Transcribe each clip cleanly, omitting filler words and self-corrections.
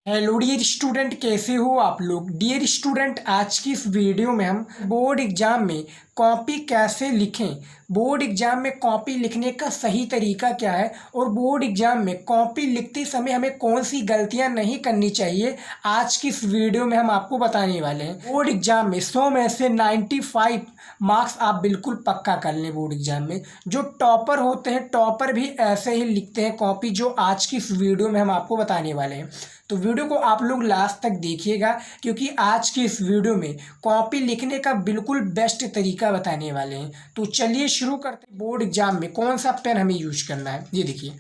Hello dear student, कैसे हो आप लोग। डियर स्टूडेंट, आज की इस वीडियो में हम बोर्ड एग्जाम में कॉपी कैसे लिखें, बोर्ड एग्जाम में कॉपी लिखने का सही तरीका क्या है और बोर्ड एग्जाम में कॉपी लिखते समय हमें कौन सी गलतियां नहीं करनी चाहिए, आज की इस वीडियो में हम आपको बताने वाले हैं। बोर्ड एग्जाम में 100 में से 95 मार्क्स आप बिल्कुल पक्का कर लें। बोर्ड एग्जाम में जो टॉपर होते हैं, टॉपर भी ऐसे ही लिखते हैं कॉपी, जो आज की इस वीडियो में हम आपको बताने वाले हैं। तो वीडियो को आप लोग लास्ट तक देखिएगा, क्योंकि आज की इस वीडियो में कॉपी लिखने का बिल्कुल बेस्ट तरीका बताने वाले हैं। तो चलिए शुरू करते हैं। बोर्ड एग्जाम में कौन सा पेन हमें यूज करना है, ये देखिए।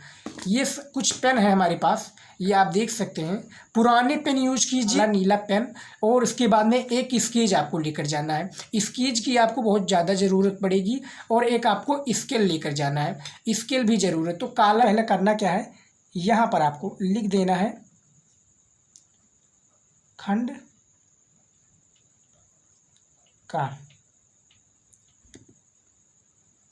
ये कुछ पेन है हमारे पास, ये आप देख सकते हैं। पुराने पेन यूज कीजिए, नीला पेन। और उसके बाद में एक स्केच आपको लेकर जाना है। स्केच की आपको बहुत ज़्यादा ज़रूरत पड़ेगी, और एक आपको स्केल लेकर जाना है, स्केल भी ज़रूरत। तो काला पहले करना क्या है, यहाँ पर आपको लिख देना है खंड का।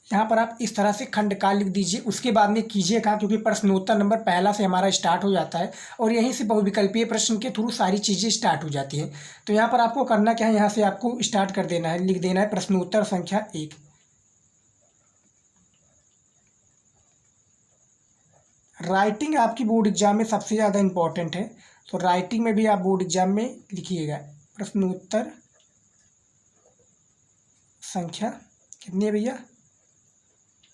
यहाँ पर आप इस तरह से खंड का लिख दीजिए। उसके बाद में कीजिए का, क्योंकि प्रश्नोत्तर नंबर पहला से हमारा स्टार्ट हो जाता है, और यहीं से बहुविकल्पीय प्रश्न के थ्रू सारी चीज़ें स्टार्ट हो जाती हैं। तो यहाँ पर आपको करना क्या है, यहाँ से आपको स्टार्ट कर देना है, लिख देना है प्रश्नोत्तर संख्या 1। राइटिंग आपकी बोर्ड एग्जाम में सबसे ज़्यादा इंपॉर्टेंट है, तो राइटिंग में भी आप बोर्ड एग्जाम में लिखिएगा प्रश्नोत्तर संख्या कितनी है भैया,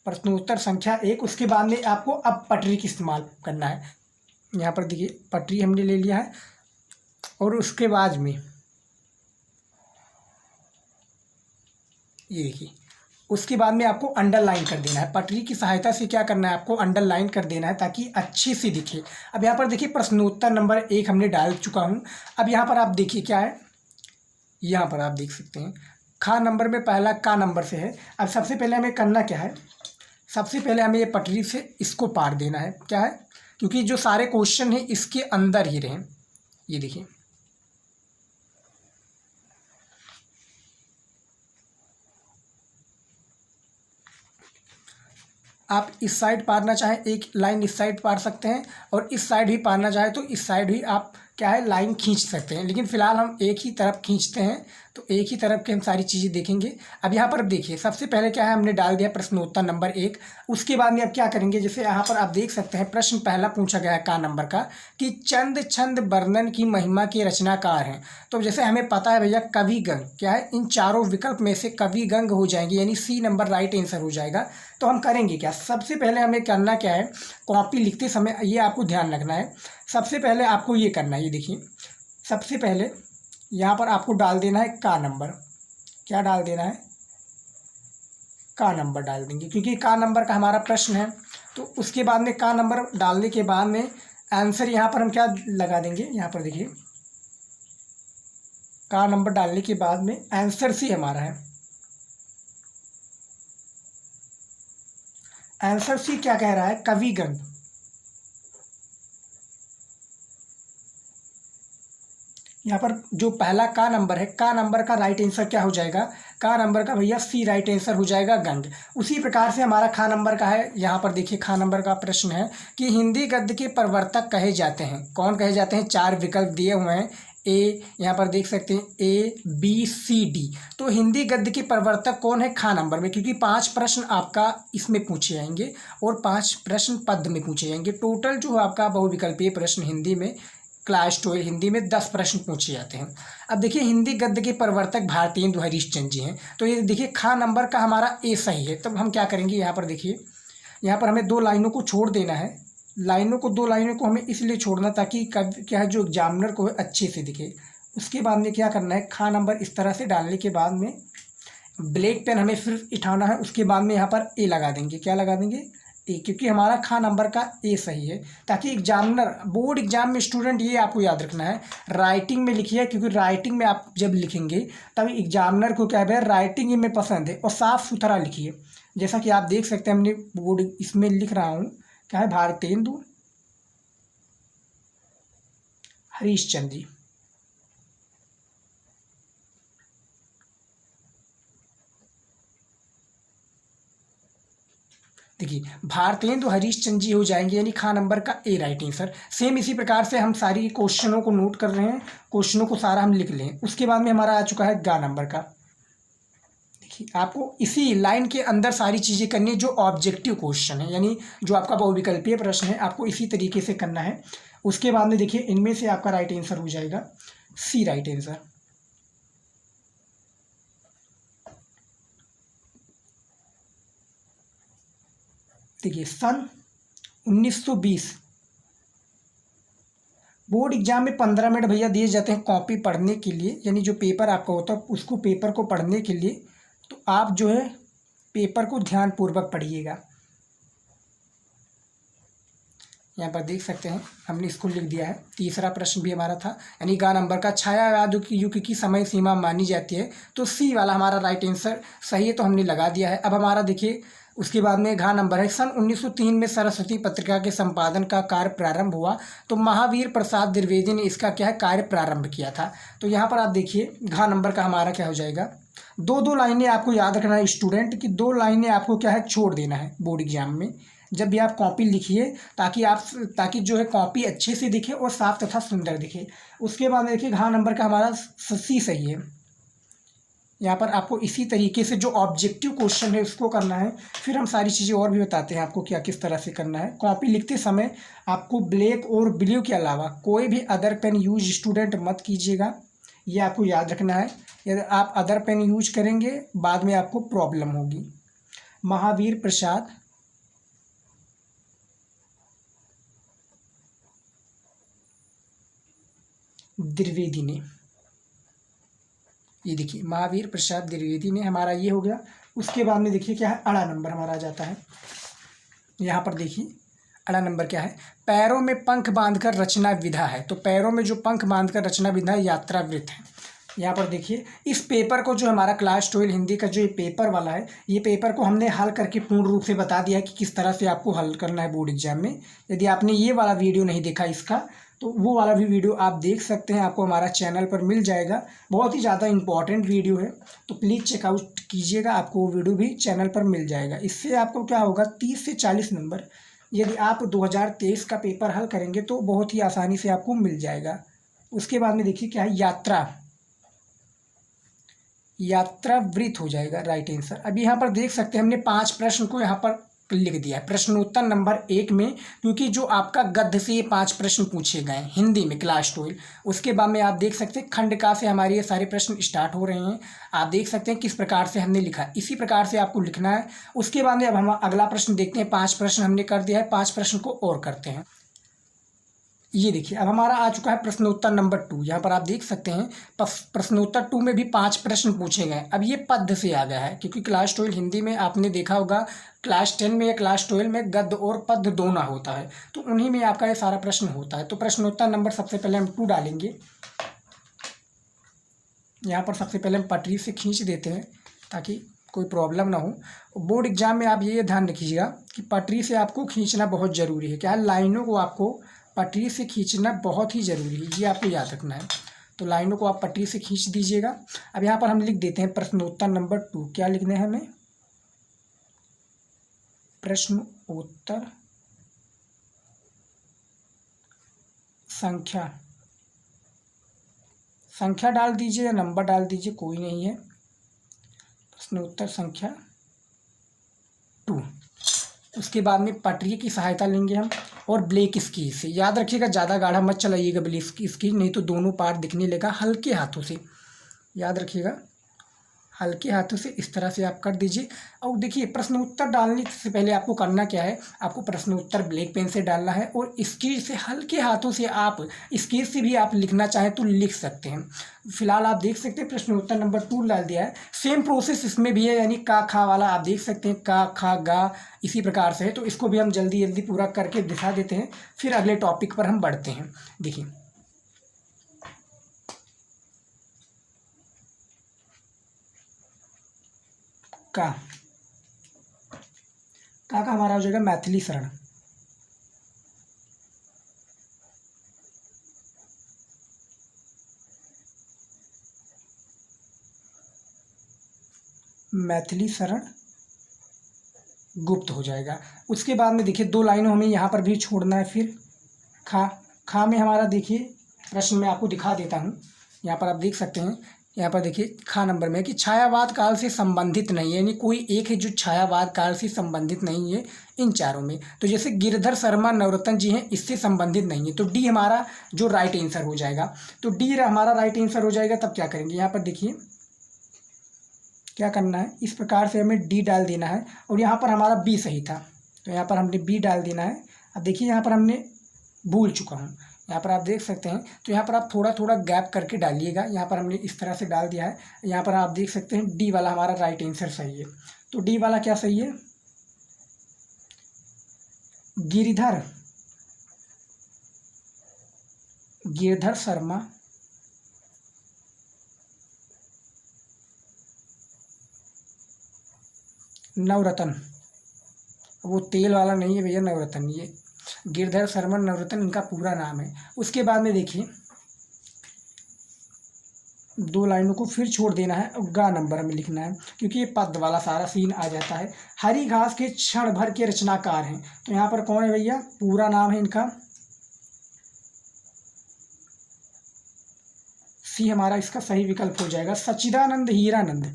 प्रश्नोत्तर संख्या 1। उसके बाद में आपको अब पटरी की इस्तेमाल करना है। यहाँ पर देखिए पटरी हमने ले लिया है, और उसके बाद में ये देखिए, उसके बाद में आपको अंडरलाइन कर देना है। पटरी की सहायता से क्या करना है, आपको अंडरलाइन कर देना है ताकि अच्छे से दिखे। अब यहाँ पर देखिए प्रश्नोत्तर नंबर 1 हमने डाल चुका हूँ। अब यहाँ पर आप देखिए क्या है, यहाँ पर आप देख सकते हैं खा नंबर में पहला का नंबर से है। अब सबसे पहले हमें करना क्या है, सबसे पहले हमें ये पटरी से इसको पार देना है। क्या है, क्योंकि जो सारे क्वेश्चन हैं इसके अंदर ही रहें। ये देखिए, आप इस साइड पारना चाहें एक लाइन इस साइड पार सकते हैं, और इस साइड भी पारना चाहें तो इस साइड भी आप क्या है लाइन खींच सकते हैं। लेकिन फिलहाल हम एक ही तरफ खींचते हैं, तो एक ही तरफ के हम सारी चीज़ें देखेंगे। अब यहाँ पर देखिए सबसे पहले क्या है, हमने डाल दिया प्रश्नोत्तर नंबर 1। उसके बाद में अब क्या करेंगे, जैसे यहाँ पर आप देख सकते हैं प्रश्न पहला पूछा गया है का नंबर का, कि चंद छंद वर्णन की महिमा के रचनाकार हैं। तो जैसे हमें पता है भैया कवि गंग क्या है, इन चारों विकल्प में से कवि गंग हो जाएंगे, यानी सी नंबर राइट आंसर हो जाएगा। तो हम करेंगे क्या, सबसे पहले हमें करना क्या है, कॉपी लिखते समय ये आपको ध्यान रखना है। सबसे पहले आपको ये करना है, ये देखिए सबसे पहले यहाँ पर आपको डाल देना है का नंबर। क्या डाल देना है, का नंबर डाल देंगे, क्योंकि का नंबर का हमारा प्रश्न है। तो उसके बाद में का नंबर डालने के बाद में आंसर यहाँ पर हम क्या लगा देंगे, यहाँ पर देखिए का नंबर डालने के बाद में आंसर सी हमारा है। आंसर सी क्या कह रहा है, कवि गंग। यहाँ पर जो पहला का नंबर है, का नंबर का राइट आंसर क्या हो जाएगा, का नंबर का भैया सी राइट आंसर हो जाएगा गंग। उसी प्रकार से हमारा खा नंबर का है, यहाँ पर देखिए खा नंबर का प्रश्न है कि हिंदी गद्य के प्रवर्तक कहे जाते हैं, कौन कहे जाते हैं, 4 विकल्प दिए हुए हैं। ए, यहाँ पर देख सकते हैं A B C D। तो हिंदी गद्य के प्रवर्तक कौन है, खा नंबर में, क्योंकि 5 प्रश्न आपका इसमें पूछे जाएंगे और 5 प्रश्न पद में पूछे जाएंगे। टोटल जो आपका बहुविकल्पीय प्रश्न हिंदी में क्लास 12 हिंदी में 10 प्रश्न पूछे जाते हैं। अब देखिए हिंदी गद्य के प्रवर्तक भारतेंदु हरीशचंद्र जी हैं। तो ये देखिए खा नंबर का हमारा ए सही है। तब हम क्या करेंगे, यहाँ पर देखिए यहाँ पर हमें 2 लाइनों को छोड़ देना है। लाइनों को 2 लाइनों को हमें इसलिए छोड़ना ताकि कब क्या है जो एग्जामिनर को अच्छे से दिखे। उसके बाद में क्या करना है, खा नंबर इस तरह से डालने के बाद में ब्लैक पेन हमें फिर उठाना है। उसके बाद में यहाँ पर ए लगा देंगे। क्या लगा देंगे, ए, क्योंकि हमारा खा नंबर का ए सही है, ताकि एग्जामिनर बोर्ड एग्जाम में स्टूडेंट ये आपको याद रखना है राइटिंग में लिखिए, क्योंकि राइटिंग में आप जब लिखेंगे तब एग्जामिनर को क्या है राइटिंग में पसंद है, और साफ़ सुथरा लिखिए। जैसा कि आप देख सकते हैं हमने बोर्ड इसमें लिख रहा हूँ क्या है, भारतेंदु हरीशचंद्र जी। देखिए देखिए भारतेंदु हरीशचंद्र जी हो जाएंगे, यानी खा नंबर का ए राइट आंसर। सेम इसी प्रकार से हम सारी क्वेश्चनों को नोट कर रहे हैं, क्वेश्चनों को सारा हम लिख लें। उसके बाद में हमारा आ चुका है गा नंबर का। देखिए आपको इसी लाइन के अंदर सारी चीज़ें करनी है जो ऑब्जेक्टिव क्वेश्चन है, यानी जो आपका बहुविकल्पीय प्रश्न है, आपको इसी तरीके से करना है। उसके बाद में देखिए इनमें से आपका राइट आंसर हो जाएगा सी राइट आंसर। देखिए सन 1920 बोर्ड एग्जाम में 15 मिनट भैया दिए जाते हैं कॉपी पढ़ने के लिए, यानी जो पेपर आपका होता है उसको पेपर को पढ़ने के लिए। तो आप जो है पेपर को ध्यानपूर्वक पढ़िएगा। यहाँ पर देख सकते हैं हमने इसको लिख दिया है। तीसरा प्रश्न भी हमारा था, यानी गा नंबर का छाया युग की समय सीमा मानी जाती है, तो सी वाला हमारा राइट आंसर सही है, तो हमने लगा दिया है। अब हमारा देखिए उसके बाद में घा नंबर है, सन 1903 में सरस्वती पत्रिका के संपादन का कार्य प्रारंभ हुआ, तो महावीर प्रसाद द्विवेदी ने इसका क्या है कार्य प्रारंभ किया था। तो यहाँ पर आप देखिए घा नंबर का हमारा क्या हो जाएगा, दो दो लाइनें आपको याद रखना है स्टूडेंट की, दो लाइनें आपको क्या है छोड़ देना है बोर्ड एग्जाम में जब भी आप कॉपी लिखिए, ताकि जो है कॉपी अच्छे से दिखे और साफ तथा सुंदर दिखे। उसके बाद देखिए घा नंबर का हमारा सी सही है। यहाँ पर आपको इसी तरीके से जो ऑब्जेक्टिव क्वेश्चन है उसको करना है। फिर हम सारी चीज़ें और भी बताते हैं आपको क्या किस तरह से करना है। कॉपी लिखते समय आपको ब्लैक और ब्लू के अलावा कोई भी अदर पेन यूज स्टूडेंट मत कीजिएगा, ये आपको याद रखना है। यदि आप अदर पेन यूज करेंगे बाद में आपको प्रॉब्लम होगी। महावीर प्रसाद द्विवेदी ने, ये देखिए महावीर प्रसाद द्विवेदी ने, हमारा ये हो गया। उसके बाद में देखिए क्या है अड़ा नंबर हमारा आ जाता है। यहाँ पर देखिए अड़ा नंबर क्या है, पैरों में पंख बांधकर रचना विधा है, तो पैरों में जो पंख बांधकर रचना विधा है यात्रा वृत्त है। यहाँ पर देखिए इस पेपर को जो हमारा क्लास 12 हिंदी का जो ये पेपर वाला है, ये पेपर को हमने हल करके पूर्ण रूप से बता दिया है कि किस तरह से आपको हल करना है बोर्ड एग्जाम में। यदि आपने ये वाला वीडियो नहीं देखा इसका, तो वो वाला भी वीडियो आप देख सकते हैं, आपको हमारा चैनल पर मिल जाएगा। बहुत ही ज़्यादा इंपॉर्टेंट वीडियो है, तो प्लीज़ चेकआउट कीजिएगा, आपको वो वीडियो भी चैनल पर मिल जाएगा। इससे आपको क्या होगा 30 से 40 नंबर, यदि आप 2023 का पेपर हल करेंगे तो बहुत ही आसानी से आपको मिल जाएगा। उसके बाद में देखिए क्या है यात्रा वृत्त हो जाएगा राइट आंसर। अब यहाँ पर देख सकते हैं हमने 5 प्रश्न को यहाँ पर लिख दिया है प्रश्नोत्तर नंबर 1 में, क्योंकि जो आपका गद्य से ये 5 प्रश्न पूछे गए हिंदी में क्लास 12। उसके बाद में आप देख सकते हैं खंड का से हमारे ये सारे प्रश्न स्टार्ट हो रहे हैं। आप देख सकते हैं किस प्रकार से हमने लिखा है, इसी प्रकार से आपको लिखना है। उसके बाद में अब हम अगला प्रश्न देखते हैं। 5 प्रश्न हमने कर दिया है, 5 प्रश्न को और करते हैं। ये देखिए अब हमारा आ चुका है प्रश्नोत्तर नंबर 2। यहाँ पर आप देख सकते हैं प्रश्नोत्तर 2 में भी 5 प्रश्न पूछे गए। अब ये पद्य से आ गया है, क्योंकि क्लास 12 हिंदी में आपने देखा होगा क्लास 10 में या क्लास 12 में गद्य और पद्य दोनों होता है, तो उन्हीं में आपका ये सारा प्रश्न होता है। तो प्रश्नोत्तर नंबर सबसे पहले हम 2 डालेंगे। यहाँ पर सबसे पहले हम पटरी से खींच देते हैं ताकि कोई प्रॉब्लम ना हो। बोर्ड एग्जाम में आप ये ध्यान रखिएगा कि पटरी से आपको खींचना बहुत ज़रूरी है। क्या है, लाइनों को आपको पटरी से खींचना बहुत ही ज़रूरी है, ये आपको याद रखना है। तो लाइनों को आप पटरी से खींच दीजिएगा। अब यहाँ पर हम लिख देते हैं प्रश्नोत्तर नंबर 2। क्या लिखना है हमें, प्रश्नोत्तर संख्या डाल दीजिए या नंबर डाल दीजिए, कोई नहीं है। प्रश्नोत्तर संख्या 2। उसके बाद में पटरी की सहायता लेंगे हम और ब्लैक स्केच से। याद रखिएगा ज़्यादा गाढ़ा मत चलाइएगा ब्लैक स्केच, नहीं तो दोनों पार्ट दिखने लगा। हल्के हाथों से, याद रखिएगा हल्के हाथों से इस तरह से आप कर दीजिए। और देखिए प्रश्न उत्तर डालने से पहले आपको करना क्या है, आपको प्रश्न उत्तर ब्लैक पेन से डालना है और स्केच से हल्के हाथों से, आप स्केच से भी आप लिखना चाहें तो लिख सकते हैं। फिलहाल आप देख सकते हैं प्रश्न उत्तर नंबर 2 डाल दिया है। सेम प्रोसेस इसमें भी है, यानी का खा वाला आप देख सकते हैं, का खा गा इसी प्रकार से है। तो इसको भी हम जल्दी जल्दी पूरा करके दिखा देते हैं, फिर अगले टॉपिक पर हम बढ़ते हैं। देखिए का हमारा हो जाएगा मैथिली शरण। मैथिली शरण गुप्त हो जाएगा। उसके बाद में देखिए 2 लाइनों हमें यहाँ पर भी छोड़ना है। फिर खा खा में हमारा देखिए प्रश्न में आपको दिखा देता हूँ। यहाँ पर आप देख सकते हैं, यहाँ पर देखिए खा नंबर में कि छायावाद काल से संबंधित नहीं है, यानी कोई एक है जो छायावाद काल से संबंधित नहीं है इन चारों में। तो जैसे गिरधर शर्मा नवरत्न जी हैं, इससे संबंधित नहीं है, तो डी हमारा जो राइट आंसर हो जाएगा। तो डी हमारा राइट आंसर हो जाएगा। तब क्या करेंगे, यहाँ पर देखिए क्या करना है, इस प्रकार से हमें डी डाल देना है और यहाँ पर हमारा बी सही था, तो यहाँ पर हमने बी डाल देना है। अब देखिए यहाँ पर हमने भूल चुका हूँ, यहाँ पर आप देख सकते हैं। तो यहाँ पर आप थोड़ा थोड़ा गैप करके डालिएगा। यहाँ पर हमने इस तरह से डाल दिया है। यहाँ पर आप देख सकते हैं डी वाला हमारा राइट आंसर सही है। तो डी वाला क्या सही है, गिरधर शर्मा नवरत्न, वो तेल वाला नहीं है भैया, नवरत्न, ये गिरधर शर्मा नवरत्न इनका पूरा नाम है। उसके बाद में देखिए 2 लाइनों को फिर छोड़ देना है और गा नंबर हमें लिखना है, क्योंकि ये पद वाला सारा सीन आ जाता है। हरी घास के क्षण भर के रचनाकार हैं, तो यहाँ पर कौन है भैया, पूरा नाम है इनका, सी हमारा इसका सही विकल्प हो जाएगा, सच्चिदानंद हीरानंद।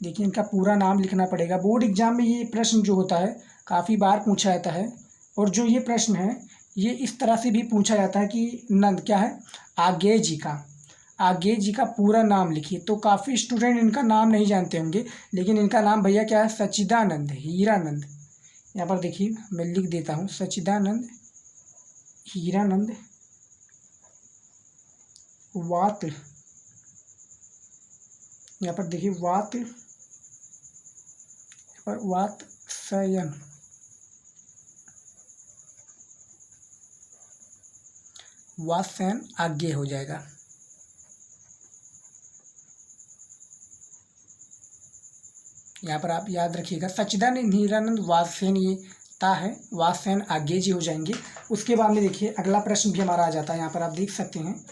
देखिए इनका पूरा नाम लिखना पड़ेगा। बोर्ड एग्जाम में ये प्रश्न जो होता है काफ़ी बार पूछा जाता है, और जो ये प्रश्न है ये इस तरह से भी पूछा जाता है कि नंद क्या है, आगे जी का पूरा नाम लिखिए। तो काफ़ी स्टूडेंट इनका नाम नहीं जानते होंगे, लेकिन इनका नाम भैया क्या है, सच्चिदानंद हीरानंद। यहाँ पर देखिए मैं लिख देता हूँ, सच्चिदानंद हीरानंद वात, यहाँ पर देखिए वात्स्ययन, वात्स्ययन आगे हो जाएगा। यहाँ पर आप याद रखिएगा, सच्चिदानंद हीरानंद वात्स्ययन ये ता है, वात्स्ययन आगे जी हो जाएंगे। उसके बाद में देखिए अगला प्रश्न भी हमारा आ जाता है। यहाँ पर आप देख सकते हैं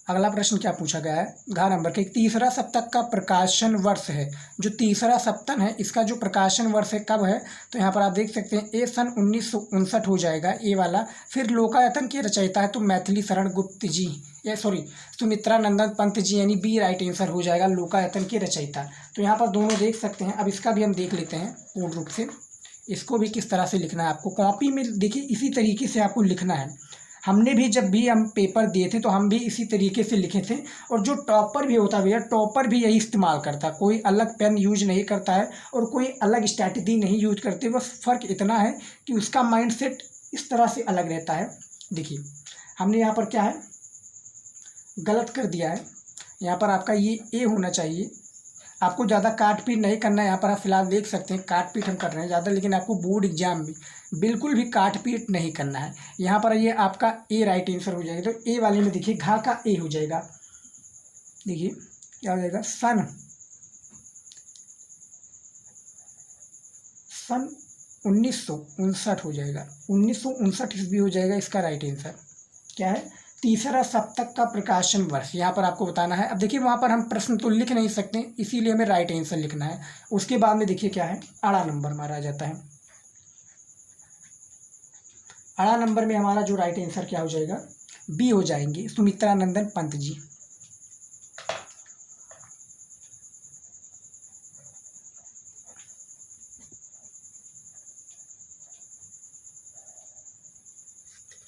अगला प्रश्न क्या पूछा गया है, घ नंबर के तीसरा सप्तक का प्रकाशन वर्ष है। जो तीसरा सप्तक है इसका जो प्रकाशन वर्ष है कब है, तो यहाँ पर आप देख सकते हैं ए सन 1959 हो जाएगा, ए वाला। फिर लोकायतन के रचयिता है तो मैथिली शरण गुप्त जी, या सॉरी सुमित्रा नंदन पंत जी, यानी बी राइट आंसर हो जाएगा, लोकायतन के रचयिता। तो यहाँ पर दोनों देख सकते हैं। अब इसका भी हम देख लेते हैं पूर्ण रूप से, इसको भी किस तरह से लिखना है आपको कॉपी में। देखिए इसी तरीके से आपको लिखना है। हमने भी जब भी हम पेपर दिए थे तो हम भी इसी तरीके से लिखे थे, और जो टॉपर भी होता है भैया, टॉपर भी यही इस्तेमाल करता है, कोई अलग पेन यूज नहीं करता है और कोई अलग स्ट्रैटेजी नहीं यूज करते। बस फ़र्क इतना है कि उसका माइंडसेट इस तरह से अलग रहता है। देखिए हमने यहाँ पर क्या है, गलत कर दिया है। यहाँ पर आपका ये ए होना चाहिए। आपको ज़्यादा काट पीट नहीं करना है। यहाँ पर आप फिलहाल देख सकते हैं काट पीट हम कर रहे हैं ज़्यादा, लेकिन आपको बोर्ड एग्जाम में बिल्कुल भी काट पीट नहीं करना है। यहाँ पर ये आपका ए राइट आंसर हो जाएगा। तो ए वाले में देखिए घा का ए हो जाएगा। देखिए क्या हो जाएगा, सन 1959 हो जाएगा, 1959 ईस्वी हो जाएगा इसका राइट आंसर। क्या है, तीसरा सप्तक का प्रकाशन वर्ष, यहाँ पर आपको बताना है। अब देखिए वहाँ पर हम प्रश्न तो लिख नहीं सकते, इसीलिए हमें राइट आंसर लिखना है। उसके बाद में देखिए क्या है, अड़ा नंबर हमारा आ जाता है। अड़ा नंबर में हमारा जो राइट आंसर क्या हो जाएगा, बी हो जाएंगे, सुमित्रा नंदन पंत जी।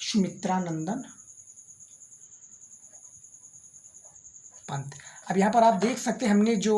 सुमित्रा नंदन पंत। अब यहाँ पर आप देख सकते हैं हमने जो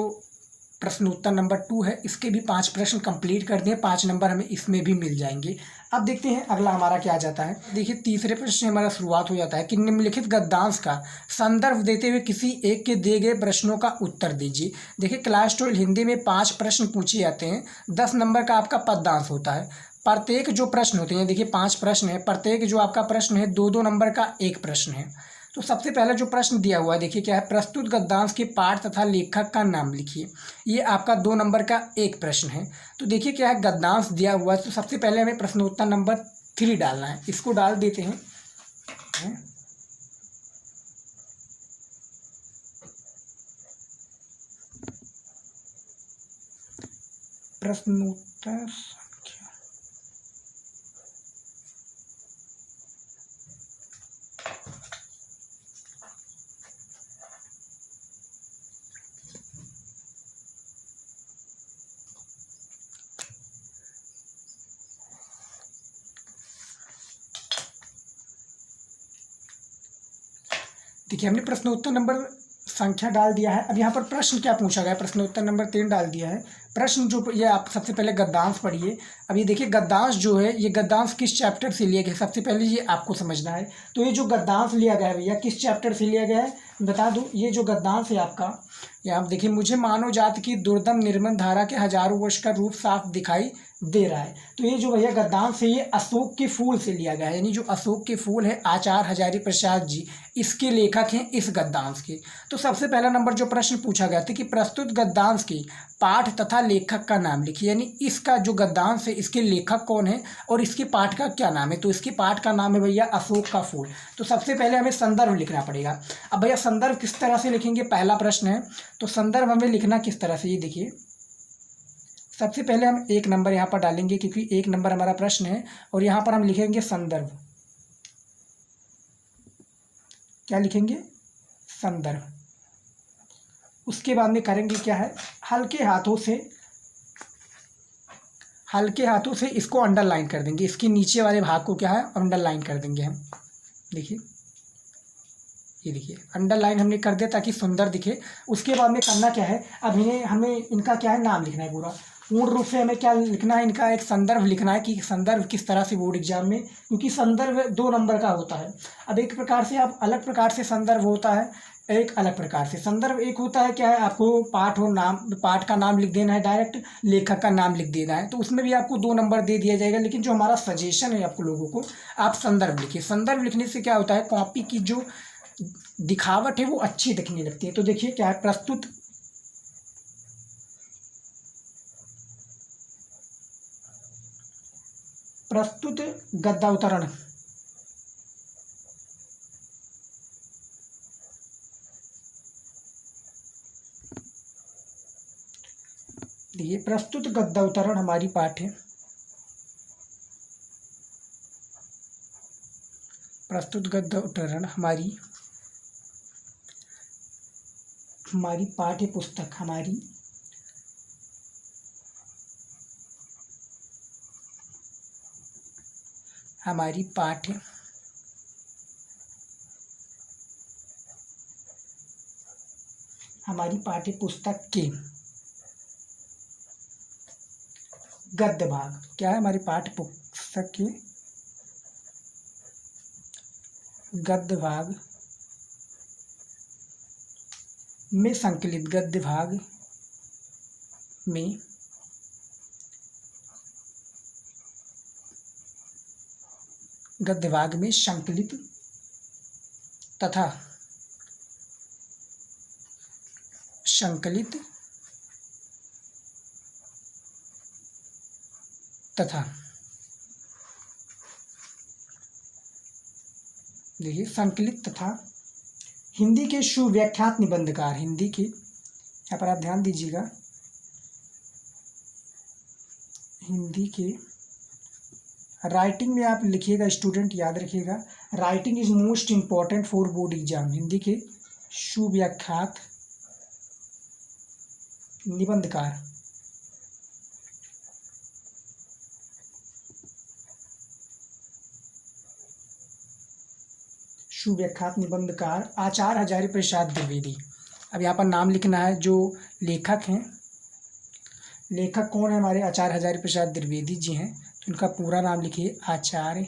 प्रश्न उत्तर नंबर 2 है इसके भी 5 प्रश्न कंप्लीट कर दिए, 5 नंबर हमें इसमें भी मिल जाएंगे। अब देखते हैं अगला हमारा क्या आ जाता है। देखिए तीसरे प्रश्न से हमारा शुरुआत हो जाता है कि निम्नलिखित गद्यांश का संदर्भ देते हुए किसी एक के दिए गए प्रश्नों का उत्तर दीजिए। देखिए क्लास 12 हिंदी में 5 प्रश्न पूछे जाते हैं, 10 नंबर का आपका पद्यांश होता है। प्रत्येक जो प्रश्न होते हैं, देखिए 5 प्रश्न है, प्रत्येक जो आपका प्रश्न है 2-2 नंबर का एक प्रश्न है। तो सबसे पहला जो प्रश्न दिया हुआ है देखिए क्या है, प्रस्तुत गद्यांश के पाठ तथा लेखक का नाम लिखिए। ये आपका 2 नंबर का एक प्रश्न है। तो देखिए क्या है, गद्यांश दिया हुआ है तो सबसे पहले हमें प्रश्नोत्तर नंबर 3 डालना है। इसको डाल देते हैं। प्रश्नोत्तर देखिए हमने प्रश्नोत्तर नंबर संख्या डाल दिया है। अब यहाँ पर प्रश्न क्या पूछा गया है, प्रश्नोत्तर नंबर 3 डाल दिया है। प्रश्न जो ये आप सबसे पहले गद्यांश पढ़िए। अब ये देखिए गद्यांश जो है, ये गद्यांश किस चैप्टर से लिया गया, सबसे पहले ये आपको समझना है। तो ये जो गद्यांश लिया गया है भैया, किस चैप्टर से लिया गया है बता दूं। ये जो गद्यांश है आपका, यहाँ आप देखिए, मुझे मानव जाति की दुर्दम निर्मल धारा के हजारों वर्ष का रूप साफ दिखाई दे रहा है। तो ये जो भैया गद्यांश है, ये अशोक के फूल से लिया गया है, यानी जो अशोक के फूल है आचार्य हजारी प्रसाद जी, इसके लेखक हैं इस गद्यांश के। तो सबसे पहला नंबर जो प्रश्न पूछा गया था कि प्रस्तुत गद्यांश की पाठ तथा लेखक का नाम लिखिए, यानी इसका जो गद्यांश है इसके लेखक कौन है और इसके पाठ का क्या नाम है। तो इसके पाठ का नाम है भैया अशोक का फूल। तो सबसे पहले हमें संदर्भ लिखना पड़ेगा। अब भैया संदर्भ किस तरह से लिखेंगे, पहला प्रश्न है। तो संदर्भ हमें लिखना किस तरह से, ये देखिए सबसे पहले हम 1 नंबर यहाँ पर डालेंगे, क्योंकि 1 नंबर हमारा प्रश्न है, और यहाँ पर हम लिखेंगे संदर्भ। क्या लिखेंगे, संदर्भ। उसके बाद में करेंगे क्या है, हल्के हाथों से इसको अंडरलाइन कर देंगे, इसके नीचे वाले भाग को क्या है अंडरलाइन कर देंगे हम। देखिए ये देखिए अंडरलाइन हमने कर दिया ताकि सुंदर दिखे। उसके बाद में करना क्या है, अब हमें इनका क्या है नाम लिखना है पूर्ण रूप से। हमें क्या लिखना है, इनका एक संदर्भ लिखना है कि संदर्भ किस तरह से बोर्ड एग्जाम में, क्योंकि संदर्भ 2 नंबर का होता है। अब एक प्रकार से आप अलग प्रकार से संदर्भ होता है, एक अलग प्रकार से संदर्भ एक होता है क्या है, आपको पाठ का नाम लिख देना है, डायरेक्ट लेखक का नाम लिख देना है, तो उसमें भी आपको 2 नंबर दे दिया जाएगा। लेकिन जो हमारा सजेशन है आपको लोगों को, आप संदर्भ लिखिए। संदर्भ लिखने से क्या होता है, कॉपी की जो दिखावट है वो अच्छी दिखने लगती है। तो देखिए क्या है, प्रस्तुत गद्यावतरण। देखिए प्रस्तुत गद्यावतरण हमारी पाठ है, प्रस्तुत गद्यावतरण हमारी पाठ्य पुस्तक, हमारी पाठ्य पुस्तक के गद्य भाग, क्या है हमारी पाठ्य पुस्तक के गद्य भाग में संकलित, गद्य भाग में संकलित तथा देखिए संकलित तथा हिंदी के सुव्याख्यात निबंधकार, हिंदी के, यहाँ पर आप ध्यान दीजिएगा, हिंदी के राइटिंग में आप लिखिएगा, स्टूडेंट याद रखिएगा, writing is most important for board exam. Hindi के सुव्याख्यात निबंधकार, आचार्य हजारी प्रसाद द्विवेदी। अब यहाँ पर नाम लिखना है, जो लेखक हैं, लेखक कौन है हमारे, आचार्य हजारी प्रसाद द्विवेदी जी हैं। तो उनका पूरा नाम लिखिए, आचार्य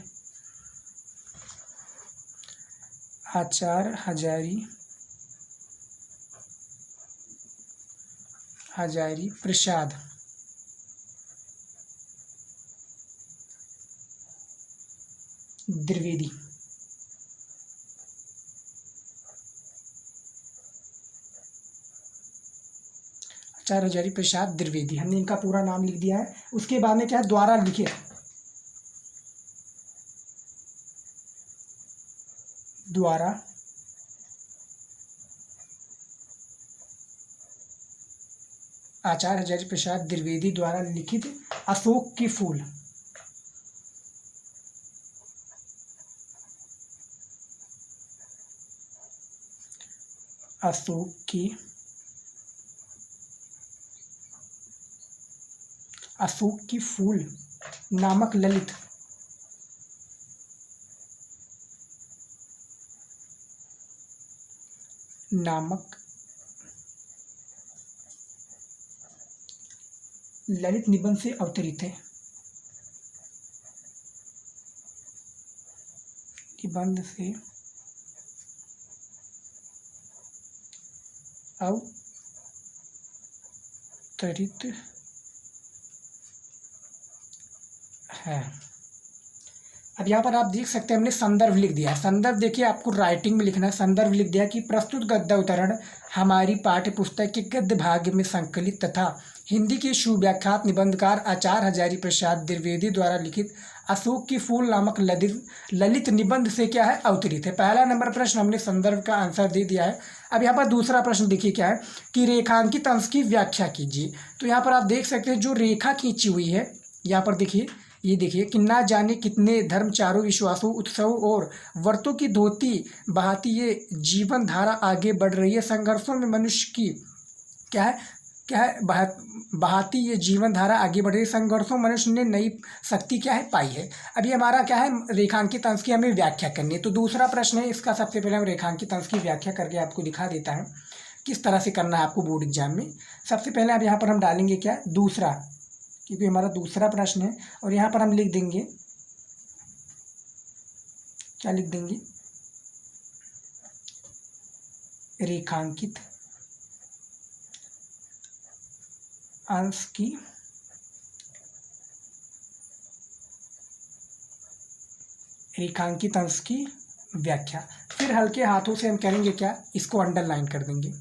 हजारी प्रसाद द्विवेदी। आचार्य हजारी प्रसाद द्विवेदी, हमने इनका पूरा नाम लिख दिया है। उसके बाद में क्या है, द्वारा लिखे, द्वारा आचार्य हजारी प्रसाद द्विवेदी द्वारा लिखित अशोक के फूल, अशोक की फूल नामक ललित नामक ललित निबंध से अवतरित है। निबंध से अवतरित है। अब यहाँ पर आप देख सकते हैं हमने संदर्भ लिख दिया है। संदर्भ देखिए आपको राइटिंग में लिखना है। संदर्भ लिख दिया कि प्रस्तुत गद्य अवतरण हमारी पाठ्य पुस्तक के गद्य भाग में संकलित तथा हिंदी के सुव्याख्यात निबंधकार आचार्य हजारी प्रसाद द्विवेदी द्वारा लिखित अशोक की फूल नामक ललित निबंध से क्या है अवतरित है। पहला नंबर प्रश्न हमने संदर्भ का आंसर दे दिया है। अब यहाँ पर दूसरा प्रश्न देखिए क्या है कि रेखांकित अंश की व्याख्या कीजिए। तो यहाँ पर आप देख सकते हैं जो रेखा खींची हुई है यहाँ पर देखिए, ये देखिए कि ना जाने कितने धर्म चारों विश्वासों उत्सवों और व्रतों की धोती बहाती ये जीवन धारा आगे बढ़ रही है। संघर्षों में मनुष्य की क्या है बहाती ये जीवन धारा आगे बढ़ रही है। संघर्षों मनुष्य ने नई शक्ति क्या है पाई है। अभी हमारा क्या है रेखांकित अंश की हमें व्याख्या करनी है। तो दूसरा प्रश्न है इसका, सबसे पहले हम रेखांकित अंश की व्याख्या करके आपको दिखा देता है किस तरह से करना है आपको बोर्ड एग्जाम में। सबसे पहले अब यहाँ पर हम डालेंगे क्या दूसरा, क्योंकि हमारा दूसरा प्रश्न है और यहाँ पर हम लिख देंगे क्या लिख देंगे रेखांकित अंश की व्याख्या। फिर हल्के हाथों से हम करेंगे क्या, इसको अंडरलाइन कर देंगे।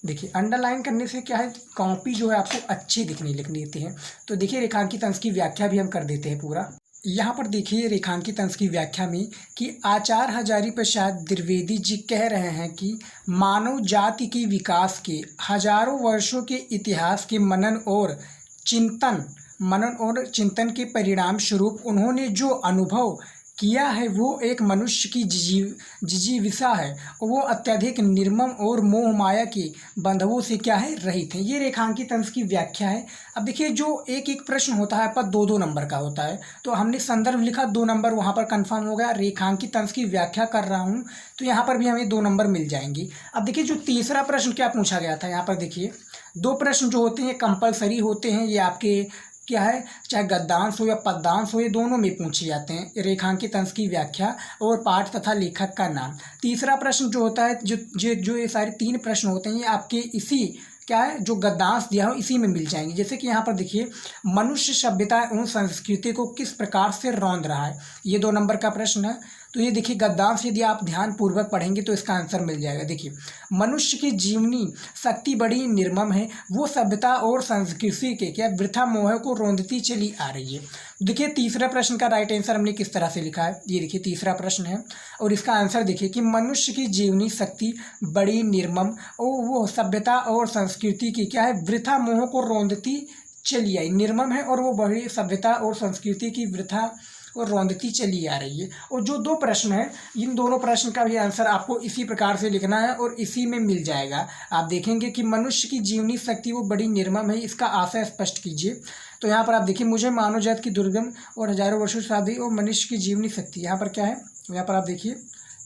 देखिए अंडरलाइन करने से क्या है कॉपी जो है आपको अच्छी दिखने लिखनी देती है। तो देखिए रेखांकित अंश की व्याख्या भी हम कर देते हैं पूरा। यहाँ पर देखिए रेखांकित अंश की व्याख्या में कि आचार्य हजारी प्रसाद द्विवेदी जी कह रहे हैं कि मानव जाति के विकास के हजारों वर्षों के इतिहास के मनन और चिंतन के परिणाम स्वरूप उन्होंने जो अनुभव किया है वो एक मनुष्य की जिजीविषा है और वो अत्यधिक निर्मम और मोह माया की बंधवों से क्या है रहित है। ये रेखांकित अंश की व्याख्या है। अब देखिए जो एक एक प्रश्न होता है आपका 2-2 नंबर का होता है, तो हमने संदर्भ लिखा 2 नंबर वहाँ पर कंफर्म हो गया। रेखांकित अंश की व्याख्या कर रहा हूँ तो यहाँ पर भी हमें 2 नंबर मिल जाएंगे। अब देखिए जो तीसरा प्रश्न क्या पूछा गया था, यहाँ पर देखिए 2 प्रश्न जो होते हैं कंपलसरी होते हैं। ये आपके क्या है चाहे गद्यांश हो या पद्यांश हो, ये दोनों में पूछे जाते हैं। रेखांकित अंश की व्याख्या और पाठ तथा लेखक का नाम। तीसरा प्रश्न जो होता है जो ये सारे 3 प्रश्न होते हैं ये आपके इसी क्या है जो गद्यांश दिया हो इसी में मिल जाएंगे। जैसे कि यहाँ पर देखिए मनुष्य सभ्यता एवं संस्कृति को किस प्रकार से रौंद रहा है, ये 2 नंबर का प्रश्न है। तो ये देखिए गद्यांश यदि आप ध्यान पूर्वक पढ़ेंगे तो इसका आंसर मिल जाएगा। देखिए मनुष्य की जीवनी शक्ति बड़ी निर्मम है, वो सभ्यता और संस्कृति के क्या वृथा मोह को रौंदती चली आ रही है। देखिए तीसरा प्रश्न का राइट आंसर हमने किस तरह से लिखा है, ये देखिए तीसरा प्रश्न है और इसका आंसर देखिए कि मनुष्य की जीवनी शक्ति बड़ी निर्मम और वो सभ्यता और संस्कृति की क्या है वृथा मोह को रौंदती चली आई। निर्मम है और वो बड़ी सभ्यता और संस्कृति की वृथा और रौंदती चली आ रही है। और जो 2 प्रश्न हैं इन दोनों प्रश्न का भी आंसर आपको इसी प्रकार से लिखना है और इसी में मिल जाएगा। आप देखेंगे कि मनुष्य की जीवनी शक्ति वो बड़ी निर्मम है, इसका आशय स्पष्ट कीजिए। तो यहाँ पर आप देखिए मुझे मानव जाति की दुर्गम और हजारों वर्षों शादी और मनुष्य की जीवनी शक्ति, यहाँ पर क्या है यहाँ पर आप देखिए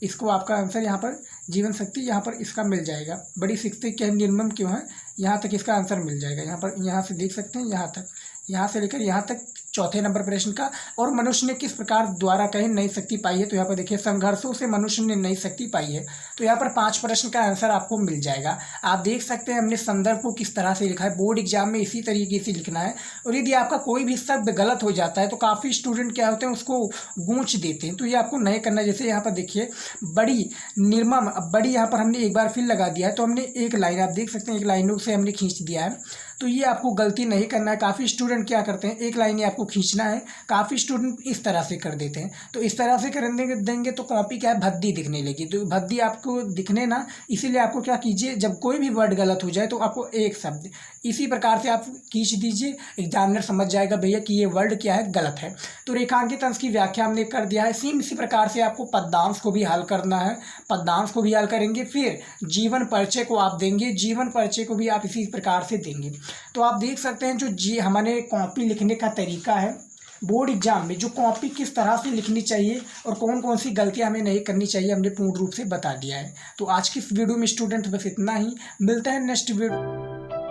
इसको आपका आंसर यहाँ पर जीवन शक्ति यहाँ पर इसका मिल जाएगा। बड़ी शक्ति क्या निर्मम क्यों है, यहाँ तक इसका आंसर मिल जाएगा। यहाँ पर यहाँ से देख सकते हैं यहाँ तक, यहाँ से लेकर यहाँ तक चौथे नंबर प्रश्न का। और मनुष्य ने किस प्रकार द्वारा कहीं नई शक्ति पाई है, तो यहाँ पर देखिए संघर्षों से मनुष्य ने नई शक्ति पाई है। तो यहाँ पर 5 प्रश्न का आंसर आपको मिल जाएगा। आप देख सकते हैं हमने संदर्भ को किस तरह से लिखा है। बोर्ड एग्जाम में इसी तरीके से लिखना है और यदि आपका कोई भी शब्द गलत हो जाता है तो काफ़ी स्टूडेंट क्या होते हैं उसको गूंच देते हैं, तो ये आपको नहीं करना। जैसे यहाँ पर देखिए बड़ी निर्मम, बड़ी यहाँ पर हमने एक बार फिर लगा दिया है तो हमने एक लाइन आप देख सकते हैं एक लाइनों से हमने खींच दिया है, तो ये आपको गलती नहीं करना है। काफ़ी स्टूडेंट क्या करते हैं एक लाइन आपको खींचना है, काफ़ी स्टूडेंट इस तरह से कर देते हैं। तो इस तरह से कर देंगे तो कॉपी क्या है भद्दी दिखने लगी, तो भद्दी आपको दिखने ना, इसीलिए आपको क्या कीजिए जब कोई भी वर्ड गलत हो जाए तो आपको एक शब्द इसी प्रकार से आप खींच दीजिए, एग्जामिनर समझ जाएगा भैया कि ये वर्ड क्या है गलत है। तो रेखांकित अंश की व्याख्या हमने कर दिया है। सेम इसी प्रकार से आपको पद्यांश को भी हल करना है, पद्यांश को भी हल करेंगे। फिर जीवन परिचय को आप देंगे, जीवन परिचय को भी आप इसी प्रकार से देंगे। तो आप देख सकते हैं जो हमारे कॉपी लिखने का तरीका है बोर्ड एग्जाम में जो कॉपी किस तरह से लिखनी चाहिए और कौन कौन सी गलतियां हमें नहीं करनी चाहिए हमने पूर्ण रूप से बता दिया है। तो आज की इस वीडियो में स्टूडेंट बस इतना ही, मिलता है नेक्स्ट वीडियो।